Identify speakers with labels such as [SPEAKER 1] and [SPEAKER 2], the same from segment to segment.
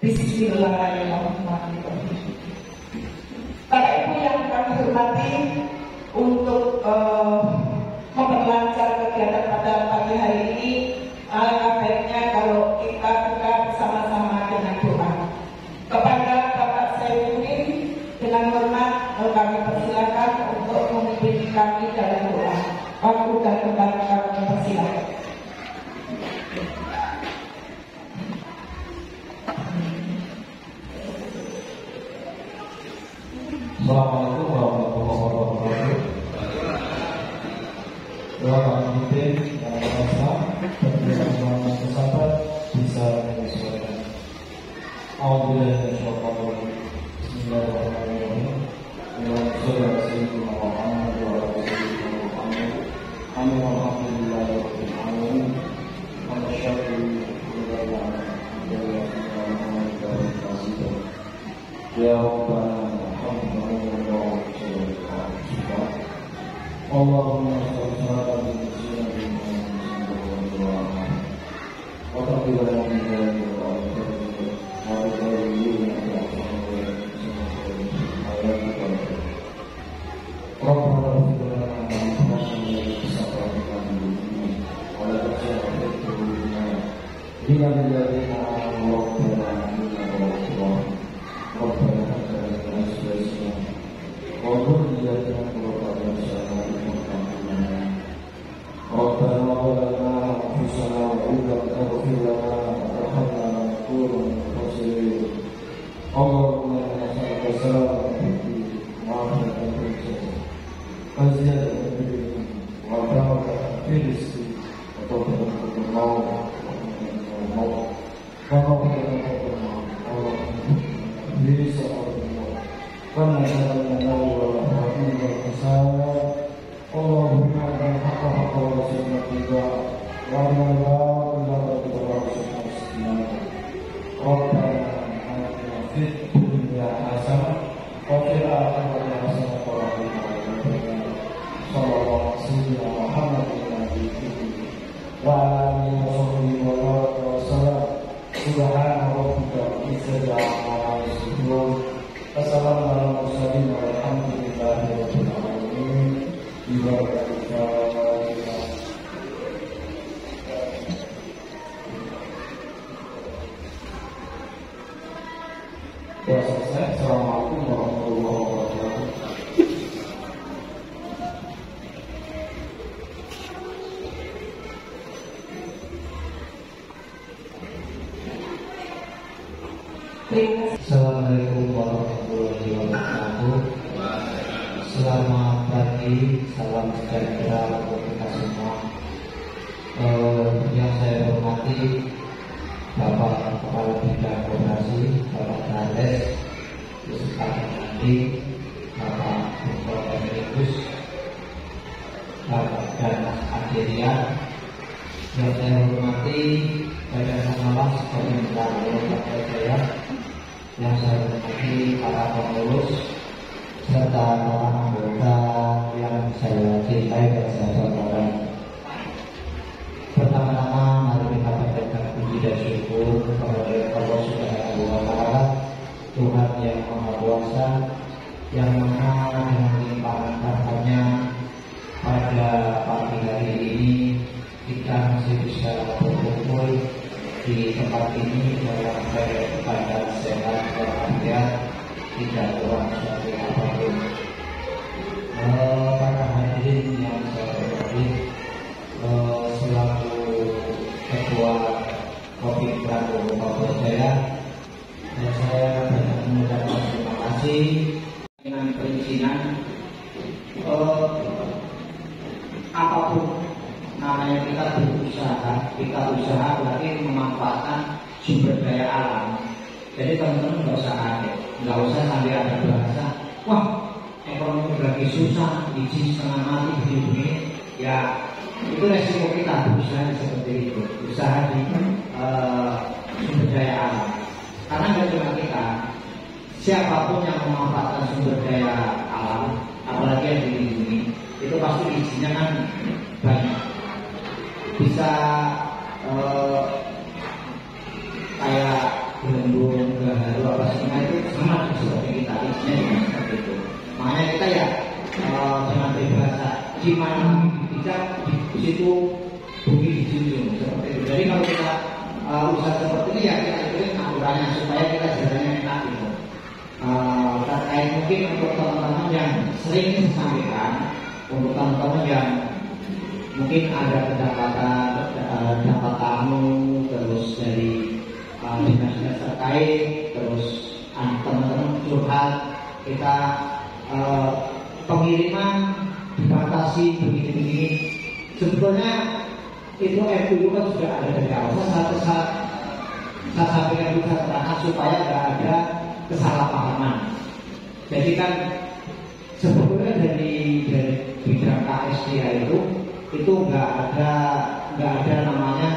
[SPEAKER 1] Bismillahirrahmanirrahim. Bapak Ibu yang kami hormati, untuk memperlancar kegiatan pada pagi hari ini, alangkah baiknya kalau kita buka bersama-sama dengan doa. Kepada Bapak Saifuddin, dengan hormat kami persilakan untuk memimpin kami dalam doa. Waktu dan tempat kami persilakan.
[SPEAKER 2] Assalamualaikum warahmatullahi wabarakatuh. Doa kami pimpin yang merasa berkenan kesadaran bisa menyesuaikan. Alhamdulillah, Bismillahirrahmanirrahim. Ya Rabbana Allahumma shalli ala
[SPEAKER 3] Assalamualaikum warahmatullahi wabarakatuh. Selamat pagi, salam sejahtera untuk kita semua. Yang saya hormati Bapak Kepala Bidang Koperasi, Bapak Kades, beserta nanti Bapak Dr. Emeritus, Bapak dan Mas Adelia. Yang saya hormati Badan Pengawas Pemerintahan Kota Jaya, yang saya hormati para pengurus serta para anggota yang saya cintai dan saya hormati. Pertama-tama mari kita panjatkan puji dan syukur kepada Allah Subhanahu wa Ta'ala, Tuhan yang Maha Kuasa, yang mana dengan limpahan karunia pada pagi hari ini kita masih bisa berkumpul di tempat ini dalam keadaan sehat walafiat, tidak kurang suatu apapun. Para hadirin yang saya hormati, selaku Ketua Kopi Prabowo Kota Jaya, dan saya banyak mengucapkan terima kasih dengan perizinan apapun namanya kita berusaha, kita usaha berarti memanfaatkan sumber daya alam. Jadi teman-teman nggak usah kaget, nggak usah sampai ada bahasa, wah ekonomi lagi susah, izin setengah mati begini-begini. Ya itu resiko kita berusaha seperti itu, usaha di sumber daya alam. Karena nggak cuma kita, siapapun yang memanfaatkan sumber daya alam, apalagi yang dilindungi, itu pasti izinnya kan banyak. Bisa kayak gelembung isinya juga seperti itu. Makanya kita ya jangan berbahasa gimana bisa di situ bumi dijunjung seperti itu. Jadi kalau kita usaha seperti ini ya kita ikutin aturannya supaya kita jalannya enak gitu. Terkait mungkin untuk teman-teman yang sering disampaikan, untuk teman-teman yang mungkin ada pendapatan dapat tamu terus dari dinas-dinas terkait, terus teman-teman curhat, kita pengiriman dibatasi begini-begini. Sebetulnya itu MUU kan sudah ada dari awal. Saya sampaikan juga terangkan supaya tidak ada kesalahpahaman. Jadi kan sebetulnya dari bidang KSDA itu nggak ada namanya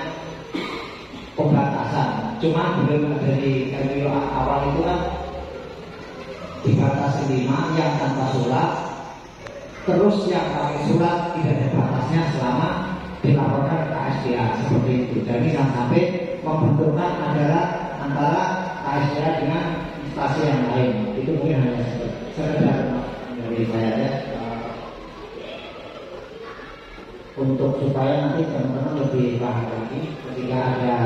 [SPEAKER 3] pembatasan. Cuma belum dari MUU awal itu kan dibatasi 5 yang tanpa surat, terus yang pakai surat tidak ada batasnya selama dilaporkan ke KSDA seperti itu. Jadi jangan sampai membenturkan antara KSDA dengan instansi yang lain. Itu mungkin hanya sekedar dari saya ya, untuk supaya nanti teman-teman lebih paham lagi ketika ada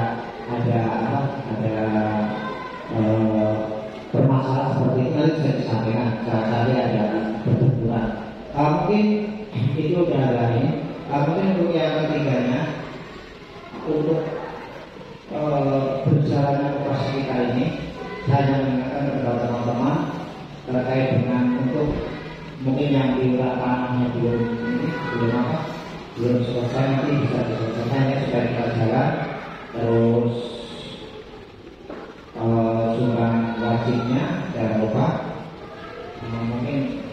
[SPEAKER 3] permasalahan seperti itu nanti bisa disampaikan. Tadi ada perbenturan. Mungkin itu udah ada ini. Mungkin untuk yang ketiganya, untuk berjalannya operasi kita ini, saya mengingatkan kepada teman-teman terkait dengan untuk mungkin yang di lapangannya belum selesai, nanti bisa diselesaikan ya supaya kita jalan. Terus sumbang wajibnya jangan lupa. Mungkin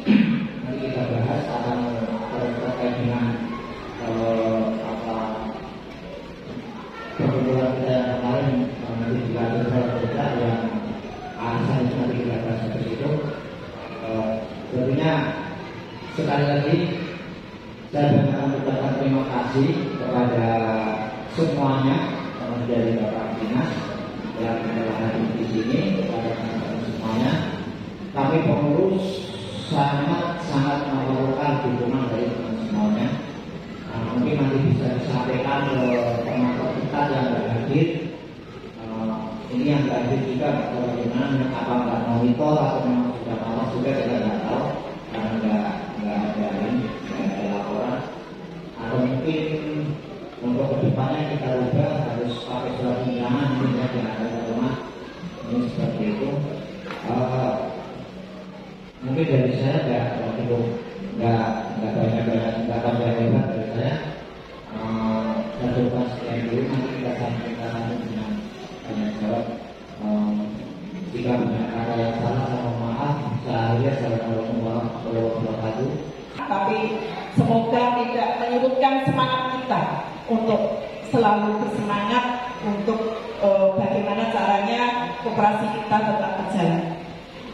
[SPEAKER 3] nanti kita bahas akan terkait dengan perkumpulan kita yang kemarin, nanti juga ada yang alasan itu nanti kita bahas ke situ. Tentunya sekali lagi saya ingin mengucapkan terima kasih kepada semuanya dari Bapak Dinas yang telah hadir di sini, kepada teman-teman semuanya. Kami pengurus sangat memerlukan dukungan dari teman semuanya. Mungkin nanti bisa disampaikan ke teman-teman kita yang hadir. Ini yang hadir juga bagaimana, apa nggak monitor atau memang sudah malas juga kita nggak tahu karena nggak ada laporan. Atau mungkin untuk kedepannya kita ubah harus pakai surat undangan, mungkin jangan ada rumah. Ini seperti itu. Mungkin dari saya nggak banyak hebat dari saya. Saya coba sekian dulu, nanti kita sampaikan dengan banyak jawab. Jika banyak kata yang salah, saya mohon maaf. Assalamualaikum warahmatullahi wabarakatuh.
[SPEAKER 1] Tapi semoga tidak menyurutkan semangat kita untuk selalu bersemangat untuk bagaimana caranya koperasi kita tetap berjalan.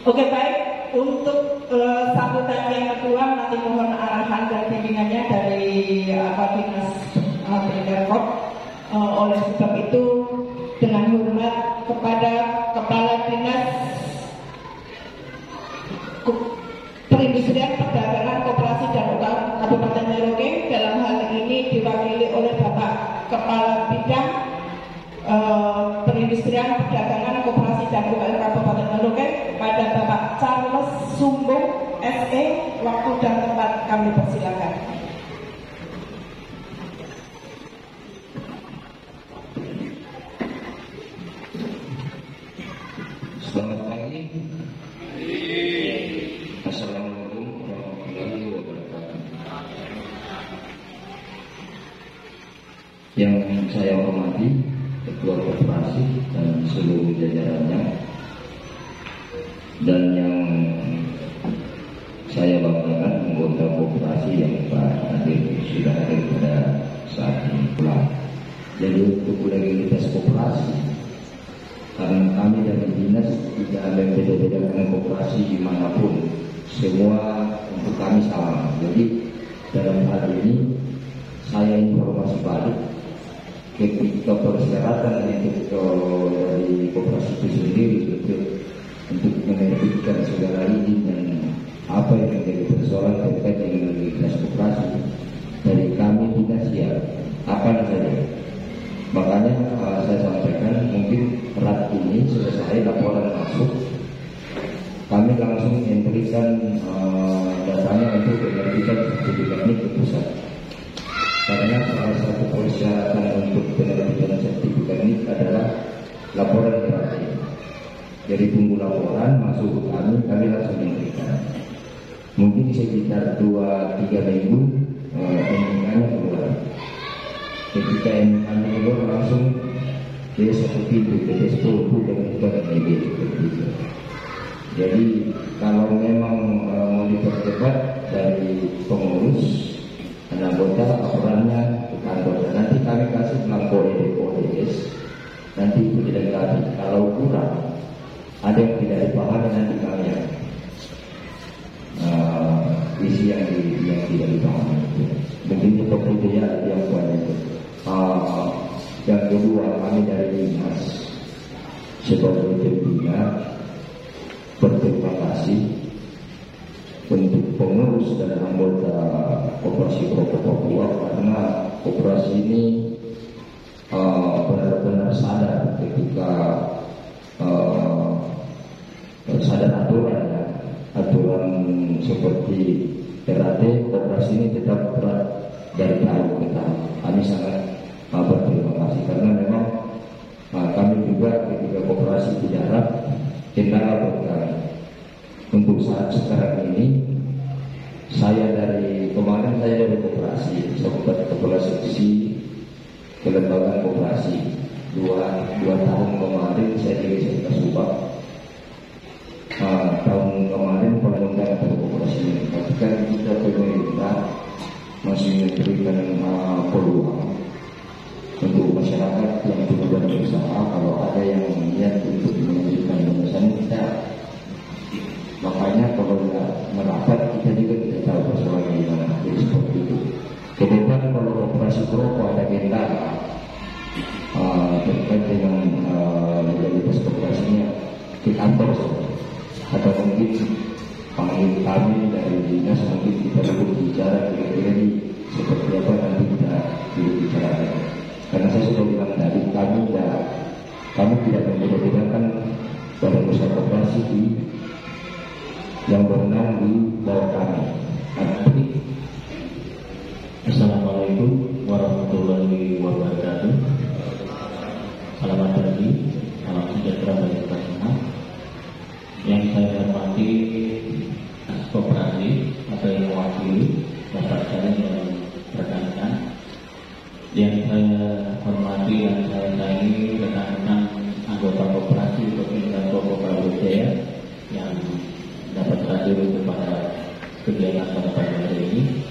[SPEAKER 1] Oke, baik. Untuk sambutan yang kedua nanti mohon arahan dan bimbingannya dari Dinas Pemprov. Oleh sebab itu dengan hormat kepada Kepala Dinas Perindustrian Perdagangan Koperasi dan UKM Kabupaten Merauke, dalam hal ini diwakili oleh Bapak Kepala Bidang Perindustrian Perdagangan Koperasi dan UKM Kabupaten Merauke, pada Bapak Charles Sumbung SE. Waktu dan tempat kami persilakan.
[SPEAKER 4] Selamat pagi. Assalamualaikum warahmatullahi wabarakatuh. Yang saya hormati Ketua Koperasi dan seluruh jajarannya, dan yang saya banggakan anggota koperasi yang sudah hadir pada saat ini pula. Jadi untuk legalitas koperasi, karena kami dari dinas tidak ada beda-beda dengan koperasi dimanapun, semua untuk kami sama. Jadi dalam hal ini saya informasi balik ketika persyaratan dari koperasi itu sendiri untuk menerbitkan segala izin selesai laporan masuk, kami langsung memberikan datanya untuk penerbitan sertifikat NIK ke pusat. Karena salah satu persyaratan untuk penerbitan sertifikat NIK adalah laporan PRT. Jadi tunggu laporan masuk ke kami langsung memberikan. Mungkin sekitar 2-3 minggu NIK-nya keluar. Ketika NIK-nya keluar langsung dia satu pintu PT 10 dan itu ada media. Jadi kalau memang mau dipercepat dari pengurus dan anggota, laporannya ke kantor. Dan nanti kami kasih belangko EDS, nanti itu dilengkapi. Kalau kurang, ada yang tidak dipahami nanti kami isi yang tidak dipahami. Mungkin itu ya yang banyak. Yang kedua, kami dari Dinas sebagai pembina berterima kasih untuk pengurus dan anggota Koperasi Rokok Papua, karena koperasi ini benar-benar sadar ketika sadar aturan seperti PRT. Koperasi ini tetap berat dari tahun ke tahun. Kami sangat berterima kasih karena memang kami juga ketika koperasi tidak erat kendala buat kami. Untuk saat sekarang ini saya dari koperasi sempat kepala seksi kelembagaan koperasi 2 tahun kemarin saya digeser ke Subang. Tahun kemarin pemerintahan pada koperasi ini, tapi kan kita pemerintah masih memberikan peluang untuk masyarakat yang sudah berusaha. Kalau ada yang niat untuk menunjukkan pemesan kita, makanya kalau tidak merapat kita juga tidak tahu persoalan gimana. Jadi seperti itu. Kedepan kalau operasi rokok ada kendala terkait dengan legalitas operasinya di kantor atau mungkin panggil kami dari dinas, mungkin kita perlu bicara kira-kira seperti apa nanti kita bicarakan. Karena saya sudah bilang tadi, kami tidak membeda-bedakan badan usaha koperasi yang berwenang di bawah kami.
[SPEAKER 5] Assalamualaikum warahmatullahi wabarakatuh. Selamat pagi, salam sejahtera bagi kita semua. Yang saya hormati koperasi atau yang mewakili bapak saya yang rekan-rekan. Yang saya hormati dan saya sayangi rekan-rekan anggota koperasi Provinsi Papua Jaya yang dapat hadir kepada kegiatan pada pagi hari ini.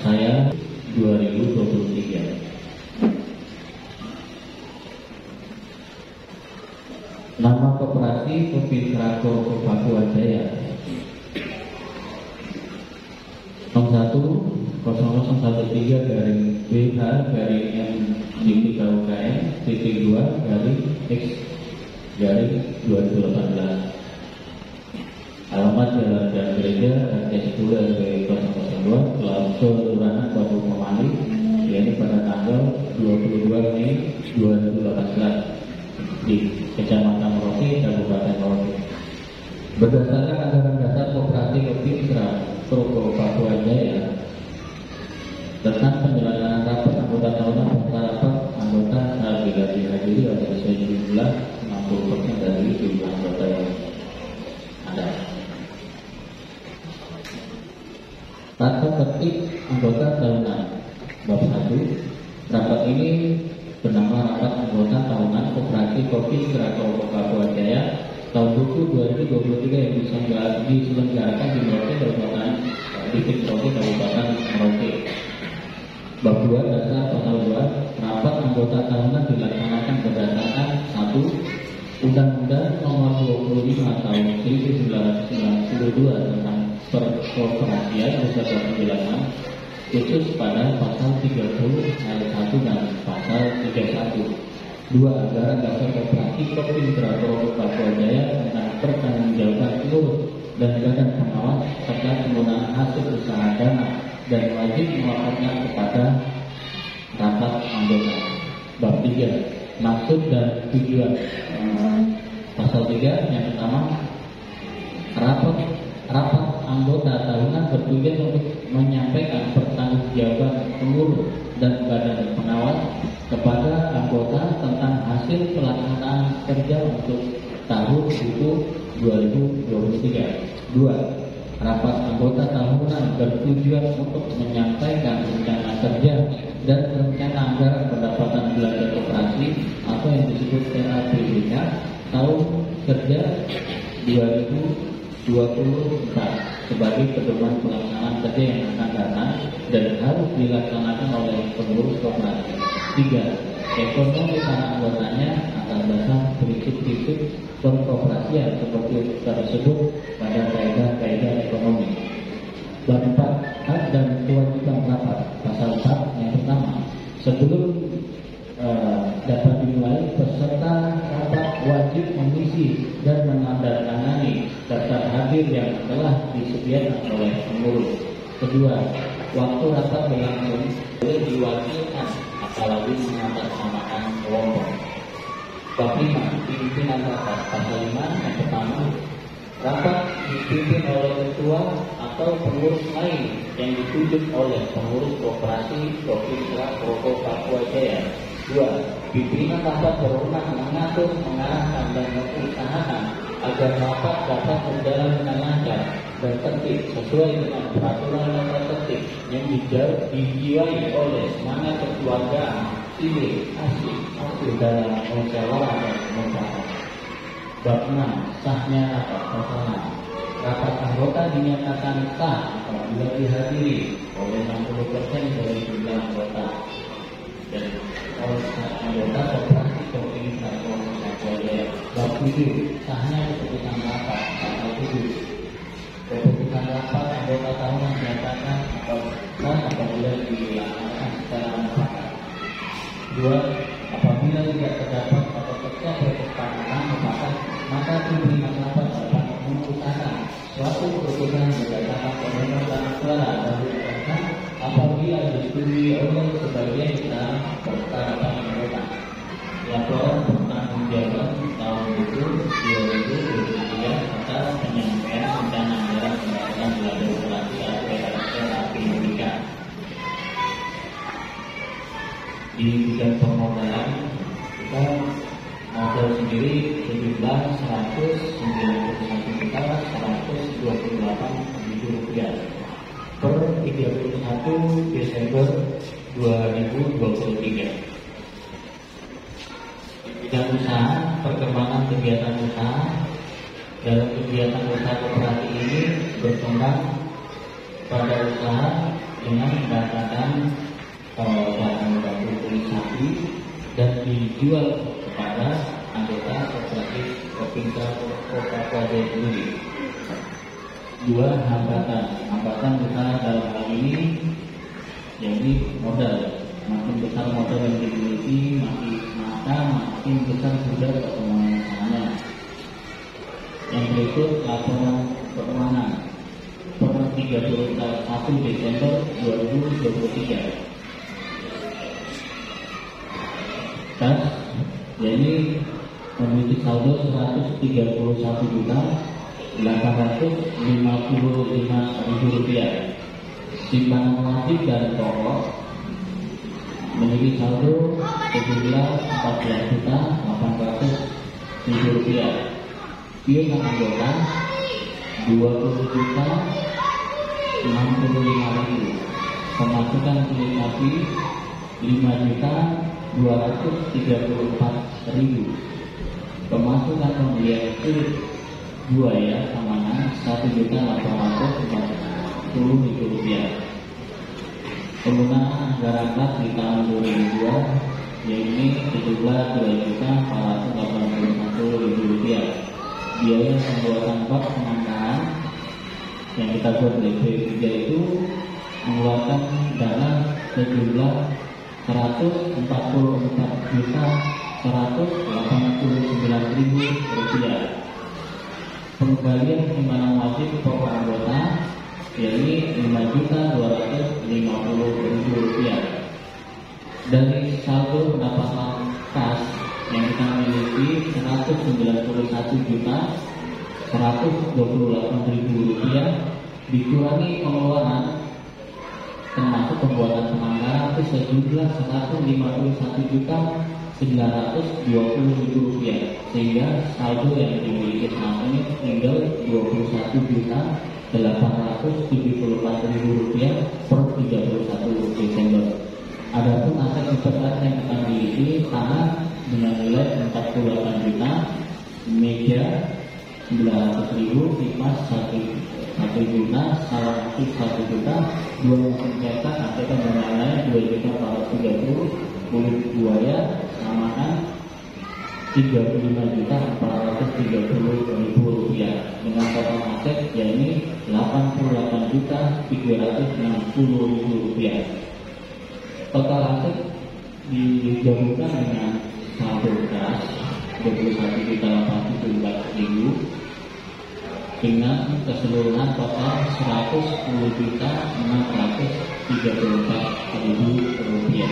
[SPEAKER 5] Saya 2023. Nama koperasi Provinsi Papua Jaya 010013 garing BH garing M/KUKM titik 2 garing X garing 2018. Alamat Jalan dan Gereja RT 10 RW 002 Kelauso Kelurahan Batu Pemali, yaitu pada tanggal 22 Mei 2018 di Kecamatan Merauke, Kabupaten Merauke. Berdasarkan anggaran dasar koperasi Provinsi Papua Jaya tentang penyelenggaraan rapat anggota tahunan serta rapat anggota bila dihadiri oleh sesuai jumlah 60% dari jumlah anggota yang ada. Tata tertib anggota tahunan bab 1. Rapat ini bernama Rapat Anggota Tahunan Koperasi Provinsi Papua Jaya tahun buku 2023 yang diselenggarakan di Merauke, Kabupaten Kabupaten Merauke. Bab 2 dasar pasal 2. Rapat anggota tahunan dilaksanakan berdasarkan 1. Undang-Undang Nomor 25 Tahun 1992 tentang Perkoperasian beserta penjelasan khusus pada pasal 30 ayat 1 dan pasal 31. 2. Anggaran dasar koperasi Provinsi Papua Jaya tentang pertanggungjawaban seluruh dan badan pengawas serta penggunaan hasil usaha dana dan wajib melaporkannya kepada rapat anggota. Bab 3. Masa maksud dan tujuan. Pasal 3 yang pertama, rapat anggota tahunan bertujuan untuk menyampaikan pertanggungjawaban pengurus dan badan pengawas kepada anggota tentang hasil pelaksanaan kerja untuk tahun itu 2023. 2. Rapat anggota tahunan bertujuan untuk menyampaikan rencana kerja dan rencana anggaran pendapatan belanja koperasi atau yang disebut RAPBK tahun kerja 2024 sebagai pedoman pelaksanaan kerja yang akan datang dan harus dilaksanakan oleh pengurus koperasi. 3. Ekonomi para anggotanya atas dasar prinsip-prinsip perkoperasian seperti tersebut pada kaidah-kaidah ekonomi. 4. Hak dan kewajiban rapat. Pasal 4 yang pertama, sebelum dapat dimulai, peserta rapat wajib mengisi dan menandatangani daftar hadir yang telah disediakan oleh pengurus. Kedua, waktu rapat berlangsung boleh diwakilkan apalagi mengatasnamakan kelompok. Bab 5, pimpinan rapat. Pasal 5 yang pertama, rapat dipimpin oleh ketua atau pengurus lain yang ditunjuk oleh pengurus koperasi Provinsi Rokok Papua Jaya. 2. Pimpinan rapat berwenang mengatur, mengarahkan dan mengusahakan agar rapat dapat berjalan dengan lancar dan tertib sesuai dengan peraturan tata tertib yang dijiwai oleh semangat kekeluargaan, sivil, asli, dalam musyawarah dan mufakat. Bab 6, sahnya rapat. Pasal 6, rapat anggota dinyatakan sah apabila dihadiri oleh 60% dari jumlah anggota dan anggota koperasi Provinsi Papua Jaya. Bab 7, sahnya keputusan rapat. Pasal 7, keputusan rapat anggota tahunan dinyatakan sah apabila dilaksanakan secara mufakat. 2. Apabila tidak terdapat atau tercapai kesepakatan mufakat, maka pimpinan rapat dapat memutuskan suatu keputusan berdasarkan pemungutan suara dan dilakukan apabila disetujui oleh sebagian besar persyaratan anggota. Laporan pertanggungjawaban tahun itu 2023 serta penyampaian rencana anggaran pendapatan belanja koperasi atau RAPBK. Di bidang permodalan kita modal sendiri sejumlah 191.128.000 rupiah per 31 Desember 2023. Bidang usaha, perkembangan kegiatan usaha. Dalam kegiatan usaha koperasi ini berkembang pada usaha dengan mendatangkan bahan baku kulit sapi dan dijual kepada anggota koperasi Provinsi Papua Jaya sendiri. 2. Hambatan usaha dalam hal ini jadi modal. Makin besar modal yang dimiliki, makin besar juga perkembangan usahanya. Yang berikut laporan keuangan per 31 Desember 2023. Jadi memiliki saldo 131.855.000 rupiah. Simpanan wajib dan pokok memiliki saldo sejumlah 14.800.000 rupiah. Piutang anggota 20.065.000. Pemasukan kulit sapi 5.234.000. Pemasukan pembelian kulit buaya samanan 1.840.000 rupiah. Penggunaan anggaran kas di tahun 2002 yaitu sejumlah 2.481.000 rupiah. Biaya pembuatan bak penangkaran yang kita buat DP3 itu mengeluarkan dana sejumlah 144.189.000 rupiah. Pengembalian simpanan wajib pokok anggota yaitu 5.250.000 rupiah. Dari saldo pendapatan kas yang kita miliki 191.128.000 rupiah, dikurangi pengeluaran termasuk pembuatan penganggaran itu sejumlah 151.920.000 rupiah, sehingga saldo yang dimiliki saat ini tinggal 21.874.000 rupiah per 31 Desember. Adapun aset investasi yang kita miliki tanah dengan nilai 48 juta, meja 900.000, kipas 1 juta, salon aktif 1 juta, 2 mesin cetak, ATK dan lain-lain 2.430.000, kulit buaya samakan 35.430.000 rupiah dengan total aset yakni 88.360.000 rupiah. Total aset digabungkan dengan saldo kas 21.874.000 dengan keseluruhan total 110.634.000 rupiah.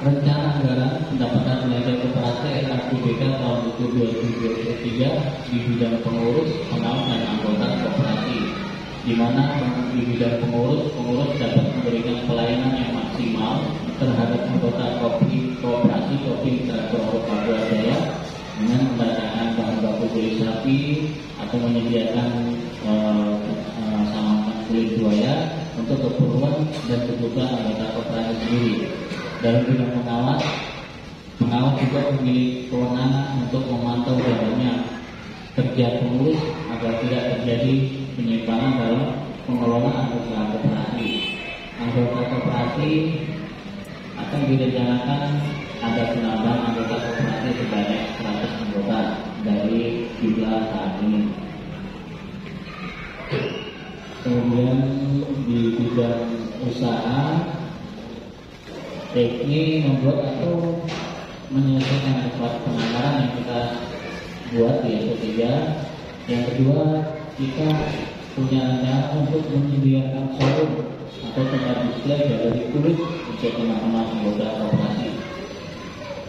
[SPEAKER 5] Rencana anggaran pendapatan belanja koperasi RAPBK tahun 2023 di bidang pengurus, pengawas dan anggota koperasi, di mana di bidang pengurus dapat memberikan pelayanan yang maksimal terhadap anggota koperasi kopi Krakow Papua Jaya dengan mendatangkan bahan baku kulit sapi atau menyediakan samakan kulit buaya untuk keperluan dan kebutuhan anggota koperasi sendiri. Dalam bidang pengawas juga memiliki kewenangan untuk memantau jalannya kerja pengurus agar tidak terjadi penyimpangan dalam pengelolaan usaha koperasi. Anggota koperasi akan direncanakan ada penambahan anggota koperasi sebanyak 100 anggota dari jumlah saat ini. Kemudian di bidang usaha, ini membuat atau menyelesaikan penganggaran yang kita buat di S3. Yang kedua, kita punya rencana untuk menyediakan showroom atau tempat display galeri kulit untuk teman-teman anggota koperasi.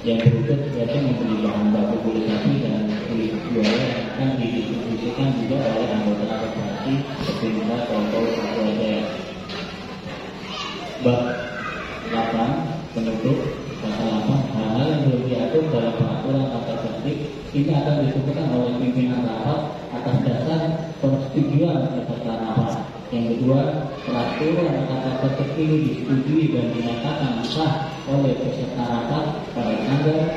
[SPEAKER 5] Yang berikut yaitu membeli bahan baku kulit sapi dan kulit buaya yang akan didistribusikan juga oleh anggota koperasi seperti Mitra Krakow Papua Jaya. Bab 8 penutup pasal 8, hal-hal yang belum diatur dalam peraturan tata tertib ini akan ditentukan oleh pimpinan rapat atas dasar persetujuan peserta rapat. Yang kedua, peraturan tata tertib ini disetujui dan dinyatakan sah oleh peserta rapat pada tanggal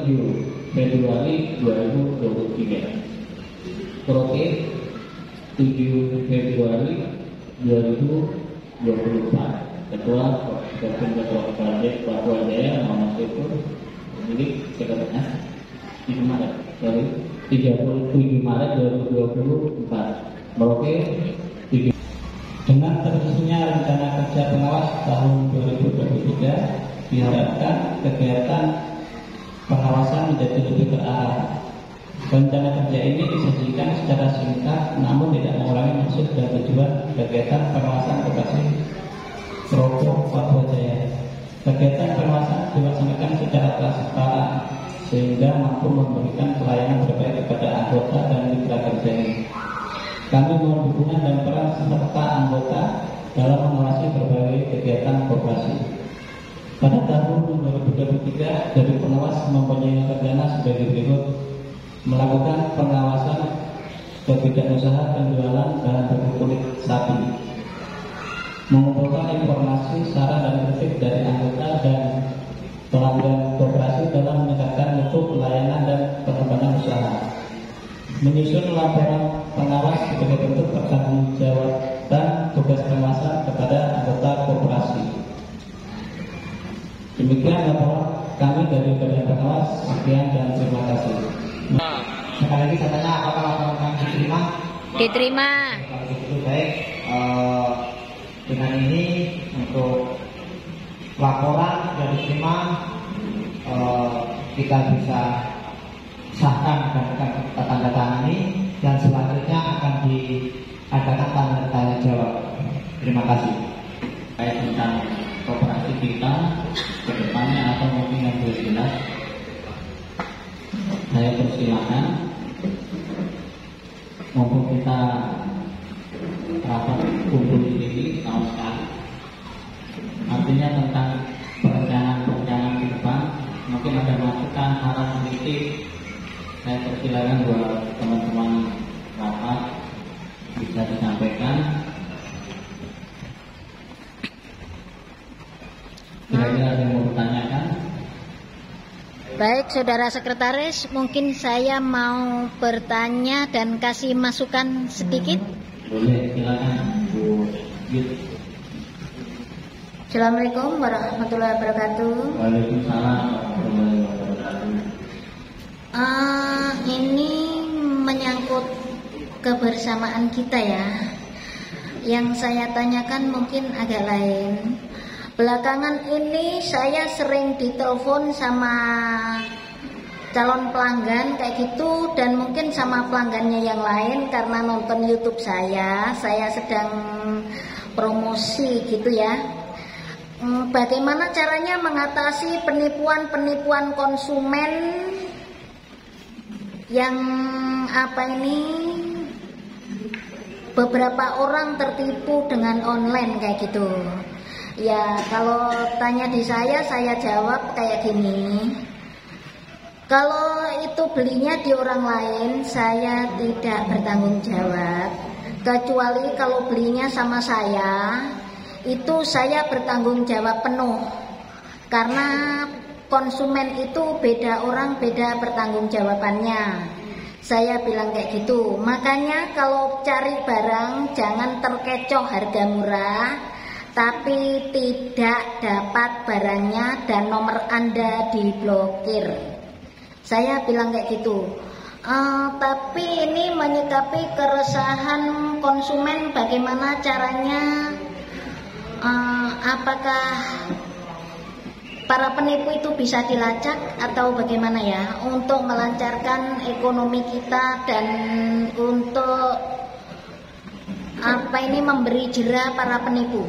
[SPEAKER 5] 7 Februari 2023. Proke 7 Februari 2024. Ketua Kabupaten Papua Jaya Muhammad Syukur, milik sekretaris 7 Maret 2024. Merauke
[SPEAKER 1] dengan tersusunnya rencana kerja pengawas tahun 2023 diharapkan kegiatan pengawasan menjadi lebih terarah. Rencana kerja ini disajikan secara singkat namun tidak mengurangi maksud dan tujuan kegiatan pengawasan koperasi Krakow Papua Jaya. Kegiatan pengawasan dilaksanakan secara transparan sehingga mampu memberikan pelayanan terbaik kepada anggota dan mitra kerja ini. Kami mohon dukungan dan peran serta anggota dalam mengawasi berbagai kegiatan koperasi. Pada tahun 2023, dari pengawas mempunyai rencana sebagai berikut: melakukan pengawasan ke bidang usaha penjualan bahan baku kulit sapi, mengumpulkan informasi, saran dan kritik dari anggota dan pelanggan koperasi dalam meningkatkan mutu pelayanan dan pengembangan usaha, menyusun laporan pengawas sebagai bentuk pertanggungjawaban tugas pengawasan kepada anggota koperasi. Demikian laporan kami dari Badan Pengawas. Sekian dan terima kasih.
[SPEAKER 3] Sekali lagi saya tanya, apakah laporan kami diterima?
[SPEAKER 6] Diterima.
[SPEAKER 3] Kalau begitu baik. Dengan ini untuk laporan sudah diterima, kita bisa sahkan dan kita tanda tangani dan selanjutnya akan diadakan tanya jawab. Terima kasih.
[SPEAKER 5] Kayak tentang koperasi kita ke depannya atau mungkin yang belum jelas, saya persilakan. Mumpung kita rapat kumpul di sini tahun sekali, artinya tentang perencanaan ke depan, mungkin ada masukan, arah politik, saya persilakan buat teman-teman rapat bisa disampaikan. Kira-kira ada yang mau bertanyakan?
[SPEAKER 6] Baik, Saudara Sekretaris, mungkin saya mau bertanya dan kasih masukan sedikit.
[SPEAKER 5] Boleh, silakan Bu Yud.
[SPEAKER 6] Assalamualaikum warahmatullahi wabarakatuh.
[SPEAKER 5] Waalaikumsalam warahmatullahi wabarakatuh.
[SPEAKER 6] Ini menyangkut kebersamaan kita ya. Yang saya tanyakan mungkin agak lain. Belakangan ini saya sering ditelepon sama calon pelanggan kayak gitu, dan mungkin sama pelanggannya yang lain karena nonton YouTube saya sedang promosi gitu ya. Bagaimana caranya mengatasi penipuan konsumen yang beberapa orang tertipu dengan online kayak gitu. Ya, kalau tanya di saya jawab kayak gini. Kalau itu belinya di orang lain, saya tidak bertanggung jawab. Kecuali kalau belinya sama saya, itu saya bertanggung jawab penuh. Karena konsumen itu beda orang, beda pertanggung jawabannya. Saya bilang kayak gitu. Makanya kalau cari barang jangan terkecoh harga murah, tapi tidak dapat barangnya dan nomor Anda diblokir. Saya bilang kayak gitu. Tapi ini menyikapi keresahan konsumen, bagaimana caranya? Apakah para penipu itu bisa dilacak atau bagaimana ya, untuk melancarkan ekonomi kita dan untuk memberi jera para penipu,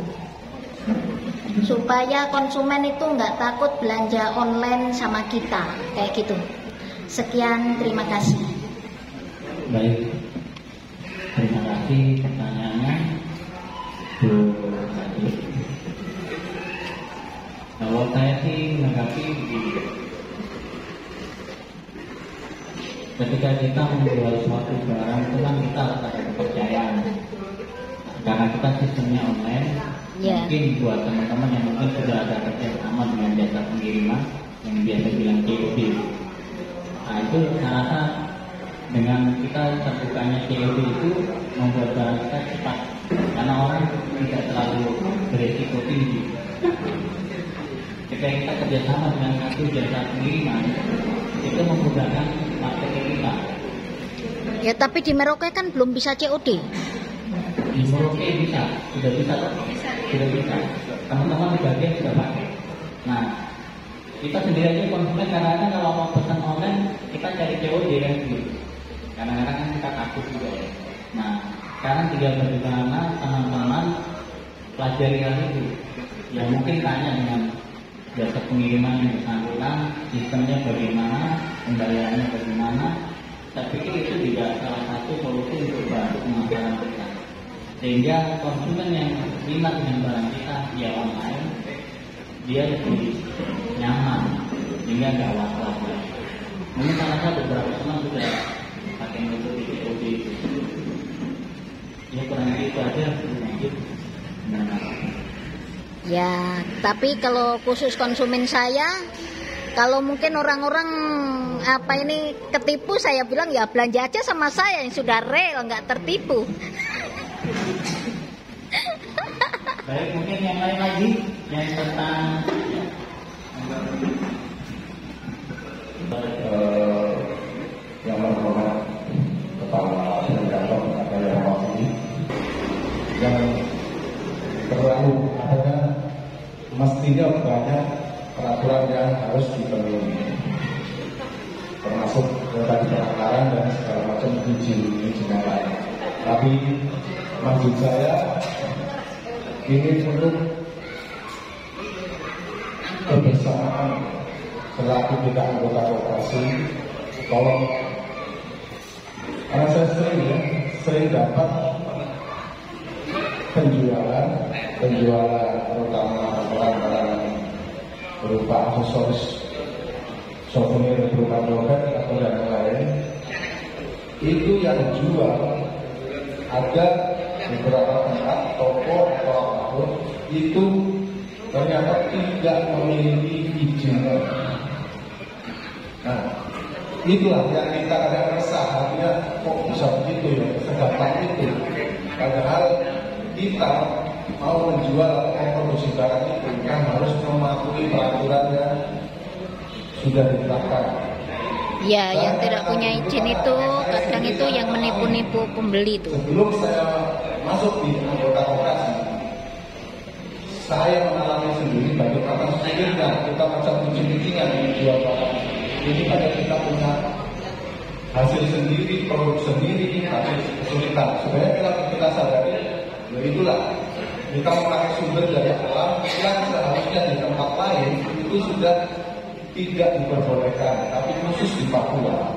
[SPEAKER 6] supaya konsumen itu nggak takut belanja online sama kita kayak gitu. Sekian, terima kasih.
[SPEAKER 5] Baik, terima kasih pertanyaannya Bu Haji. Kalau saya sih menanggapi begini, ketika kita menjual suatu barang itu kan kita harus ada kepercayaan. Karena kita sistemnya online, mungkin buat teman-teman yang mungkin sudah ada kerjasama dengan jasa pengiriman yang biasa bilang COD. Nah itu saya rasa dengan kita terbukanya COD itu membuat barang kita cepat, karena orang tidak terlalu beresiko tinggi. Ketika kita kerjasama dengan satu jasa pengiriman, itu memudahkan marketing kita.
[SPEAKER 6] Ya, tapi di Merauke kan belum bisa COD.
[SPEAKER 5] Di Merauke bisa, sudah bisa. Teman-teman di bagian sudah pakai. Nah, kita sendiri aja konsumen kadang-kadang kalau mau pesan online kita cari COD kan gitu. Kadang-kadang kan kita takut juga ya. Nah, sekarang tinggal bagaimana teman-teman pelajari hal itu. Ya mungkin tanya dengan jasa pengiriman yang bersangkutan, sistemnya bagaimana, pembayarannya bagaimana. Saya pikir itu juga salah satu solusi untuk bantu pemasaran kita. Sehingga konsumen yang minat dengan barang kita via online, dia lebih nyaman, sehingga nggak was-was lagi. Mungkin salah satu beberapa teman sudah pakai metode COD itu. Ya kurang lebih itu aja.
[SPEAKER 6] Ya, tapi kalau khusus konsumen saya, kalau mungkin orang-orang ketipu, saya bilang ya belanja aja sama saya yang sudah real, nggak tertipu.
[SPEAKER 5] Baik, mungkin yang lain lagi yang tentang
[SPEAKER 2] yang berhormat Kepala Pendapat atau yang mewakili, jangan terlalu mestinya banyak peraturan yang harus dipenuhi, termasuk tadi penangkaran dan segala macam izin yang lain. Tapi maksud saya ini untuk kebersamaan selaku kita anggota koperasi, tolong, karena saya sering dapat penjualan terutama barang-barang berupa aksesoris souvenir berupa dompet atau dan lain, itu yang jual ada beberapa tempat toko atau apapun itu ternyata tidak memiliki izin. Nah, itulah yang kita kadang resah, artinya kok bisa begitu ya, segampang itu. Padahal kita mau menjual atau memproduksi barang itu kan harus mematuhi peraturan yang sudah ditetapkan.
[SPEAKER 6] Ya, yang tidak punya izin itu kadang itu yang menipu-nipu pembeli itu.
[SPEAKER 2] Sebelum saya masuk di anggota koperasi, saya mengalami sendiri bagaimana sulitnya kita macam kucing-kucingan menjual barang. Ini pada kita punya hasil sendiri, produk sendiri, tapi kesulitan. Sebenarnya kita sadari, ya itulah kita memakai sumber dari alam yang seharusnya di tempat lain itu sudah tidak diperbolehkan, tapi khusus di Papua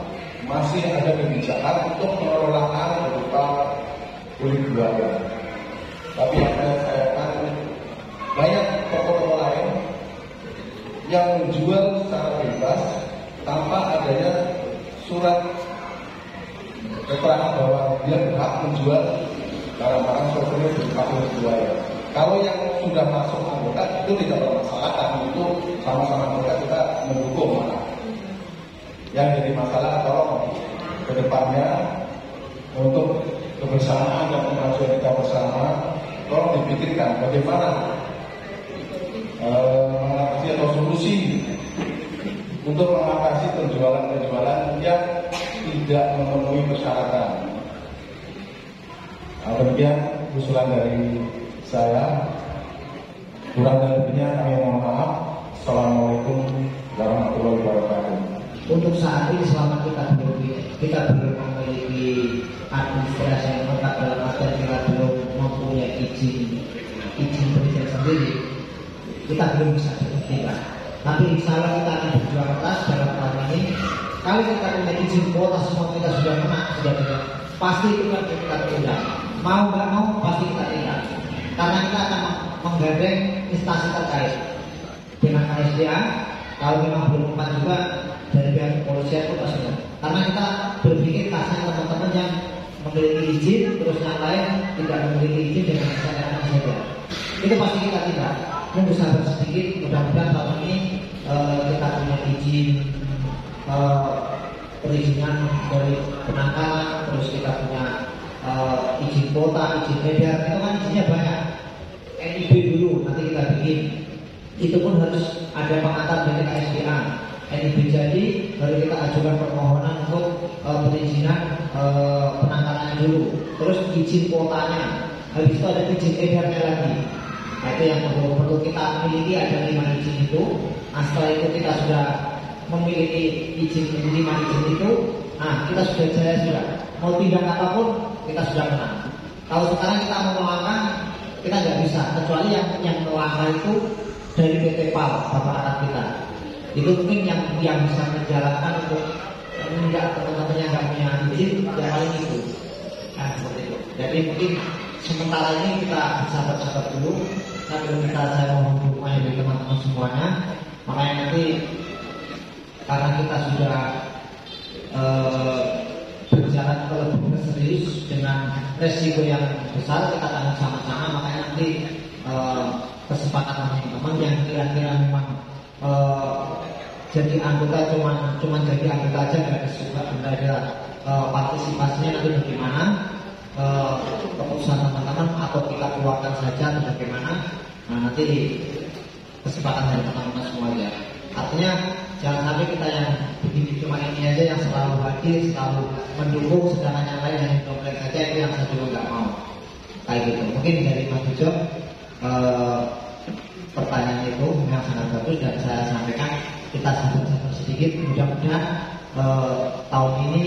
[SPEAKER 2] masih ada kebijakan untuk pengelolaan berupa kulit buaya. Tapi yang saya kan banyak toko lain yang menjual secara bebas tanpa adanya surat keterangan bahwa dia berhak menjual barang-barang souvenir berupa kulit buaya. Kalau yang sudah masuk anggota itu tidak bermasalah, itu sama-sama anggota kita mendukung. Yang jadi masalah tolong ke depannya untuk kebersamaan dan kemajuan kita bersama, tolong dipikirkan bagaimana mengatasi atau solusi untuk mengatasi penjualan-penjualan yang tidak memenuhi persyaratan. Demikian usulan dari saya, kurang lebihnya kami mohon maaf. Assalamualaikum warahmatullahi wabarakatuh.
[SPEAKER 3] Untuk saat ini selama kita belum memiliki administrasi yang lengkap dalam artian kita belum mempunyai izin perizinan sendiri, kita belum bisa buktikan. Tapi insya Allah kita akan berjuang keras dalam hal ini. Kalau kita punya izin kuota semua kita sudah menang, sudah tidak, pasti itu kan kita tidak. Mau nggak mau pasti kita tidak. Karena kita akan menggandeng instansi terkait dengan KSDA. Kalau memang belum mempan juga dari pihak kepolisian itu pasti. Karena kita berpikir kasihan teman-teman yang memiliki izin, terus yang lain tidak memiliki izin dengan kesadaran saja. Itu pasti kita tidak. Mungkin sabar sedikit, mudah-mudahan tahun ini kita punya izin perizinan dari penangkaran, terus kita punya izin kuota, izin edar, itu kan izinnya banyak. NIB dulu nanti kita bikin, itu pun harus ada pengantar dari KSDA. NIB jadi baru kita ajukan permohonan untuk perizinan penangkaran dulu, terus izin kuotanya, habis itu ada izin edarnya lagi. Nah, itu yang perlu kita miliki, ada 5 izin itu. Nah, setelah itu kita sudah memiliki izin 5 izin itu, nah kita sudah jaya sudah mau tindak apapun kita sudah menang. Kalau sekarang kita mau melangkah, kita nggak bisa, kecuali yang melangkah itu dari PT PAL, bapak anak kita. Itu mungkin yang bisa menjalankan untuk menunjuk teman-teman yang nggak punya izin, yang paling itu. Nah, seperti itu. Jadi mungkin sementara ini kita bersabar-sabar dulu. Tapi saya mohon dukungan dari teman-teman semuanya. Makanya nanti karena kita sudah berjalan ke lebih serius dengan resiko yang besar, kita akan sama-sama. Makanya nanti kesepakatan teman-teman yang kira-kira memang jadi anggota cuma jadi anggota aja, nggak ada partisipasinya, nanti bagaimana keputusan teman-teman atau kita keluarkan saja atau bagaimana. Nah, nanti kesepakatan dari teman-teman semuanya. Artinya jangan sampai kita yang begini cuma ini aja yang selalu hadir, selalu mendukung, sedangkan yang lain hanya komplain saja, itu yang saya juga nggak mau. Kayak gitu. Mungkin dari Mas Bujo pertanyaan itu memang sangat bagus dan saya sampaikan kita sabar sedikit. Mudah-mudahan tahun ini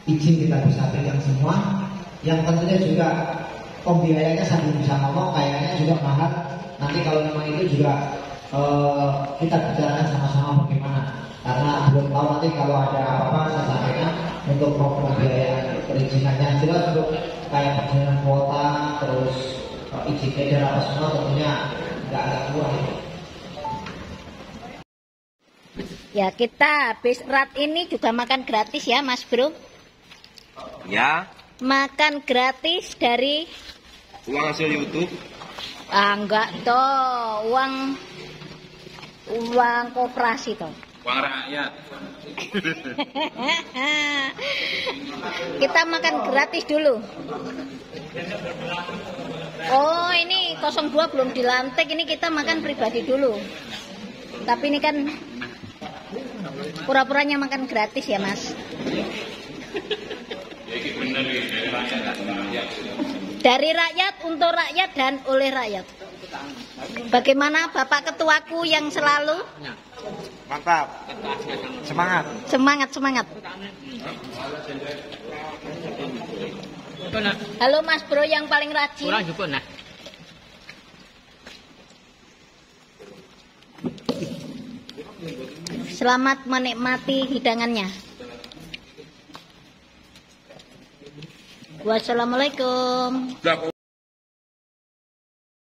[SPEAKER 3] izin kita bisa berikan semua. Yang tentunya juga pembiayanya sambil bisa ngomong kayaknya juga mahal. Nanti kalau memang itu juga kita bicarakan sama-sama bagaimana, karena belum tahu nanti kalau ada apa-apa saya sampaikan untuk program biaya perizinannya. Jelas untuk kayak perjalanan kuota terus izin edar apa semua tentunya nggak ada keluar.
[SPEAKER 6] Ya, kita habis rat ini juga makan gratis ya Mas Bro.
[SPEAKER 7] Ya,
[SPEAKER 6] Makan gratis dari
[SPEAKER 7] uang hasil YouTube.
[SPEAKER 6] enggak toh, uang koperasi toh.
[SPEAKER 7] Uang rakyat.
[SPEAKER 6] Kita makan gratis dulu. Oh, ini 02 belum dilantik, ini kita makan pribadi dulu. Tapi ini kan pura-puranya makan gratis ya Mas. Dari rakyat, untuk rakyat, dan oleh rakyat. Bagaimana Bapak Ketuaku yang selalu?
[SPEAKER 7] Mantap. Semangat.
[SPEAKER 6] Semangat, semangat. Halo Mas Bro yang paling rajin. Selamat menikmati hidangannya. Wassalamualaikum.